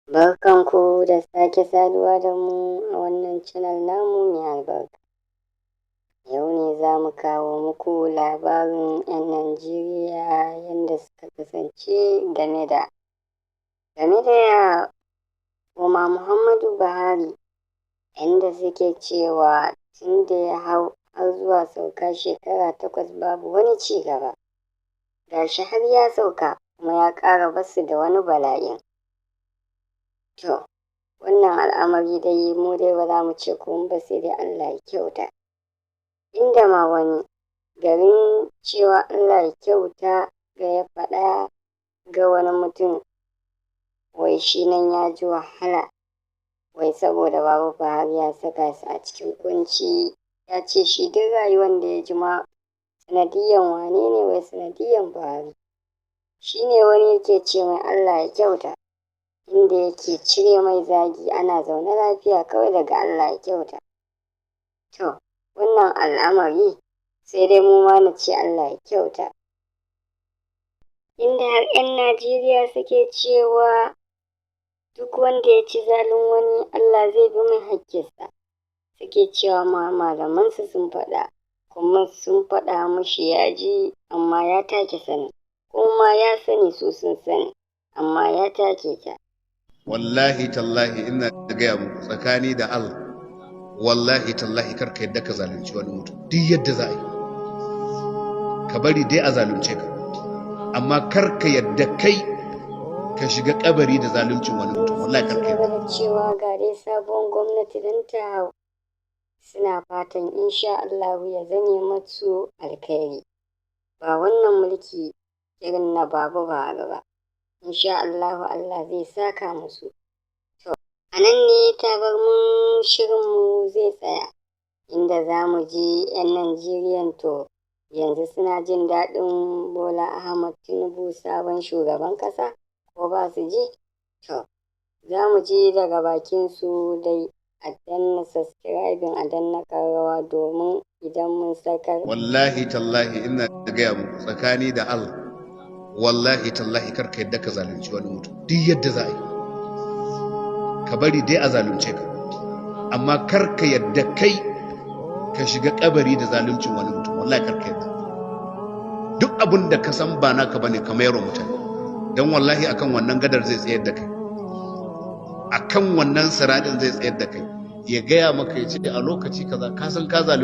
Barkanku da sake saduwa da mu a wannan channel namu mai albarka. Yau ne za mu kawo muku labarin 'yan Najeriya yadda suka kasance game da Umar Muhammadu Buhari, inda suke cewa tun da ya hau har zuwa sauka shekara 8 babu wani ci gaba. Gashi har ya sauka kuma ya ƙara basu da wani bala'in. To, wannan al'amari dai mu dai ba za mu ce komai ba sai dai Allah ya kyauta. Inda ma wani garin cewa Allah ya kyauta ga ya faɗa ga wani mutum, wai shi nan ya ji wahala, wai saboda Baba Buhari ya saka su a cikin kunci, ya ce shi duk rayuwar da ya ji ma sanadiyyan wane ne, wai sanadiyyan Buhari. Shi ne wani yake ce mai Allah ya kyauta, inda yake cire mai zagi ana zaune lafiya kawai daga Allah ya kyauta. To, wannan al'amari sai dai mu ma na ce Allah ya kyauta. Inda har 'yan Najeriya suke cewa duk wanda ya ci zalin wani Allah zai bi mai haƙƙinsa. Suke cewa ma malamansu sun faɗa, kuma sun faɗa mashi ya ji amma ya take sani, kuma ya sani su sun sani amma ya take ta. Wallahi tallahi ina gaya muku tsakani da Allah, wallahi tallahi karka yadda ka zalunci wani mutum duk yadda za a yi, ka bari dai a zalunce ka, amma karka yadda kai ka shiga kabari da zaluncin wani mutum. Wallahi karka yadda. Da cewa ga dai sabon gwamnati don ta hau, suna fatan insha Allah ya zame masu alkhairi, ba wannan mulki irin na Baba Buhari ba. Insha Allah Allah zai saka musu. To, a nan ne tabarmin shirinmu zai tsaya, inda za mu ji 'yan Najeriyan to yanzu suna jin daɗin Bola Ahmad Tinubu sabon shugaban ƙasa ko ba su ji? To, za mu ji daga bakinsu dai. A danna subscribing, a danna ƙararrawa domin idan mun sakar. Wallahi tallahi ina gaya muku tsakani da Allah, wallahi tallahi karka yadda ka zalunci wani mutum duk yadda za a yi, ka bari dai a zalunce ka, amma karka yadda kai ka shiga kabari da zaluncin wani mutum. Wallahi karka yadda. Duk abin da ka san ba naka bane ka mayar wa mutane, don wallahi akan wannan gadar zai tsayar da kai, akan wannan siradin zai tsayar da kai, ya gaya maka ya ce a lokaci kaza ka san ka zalunci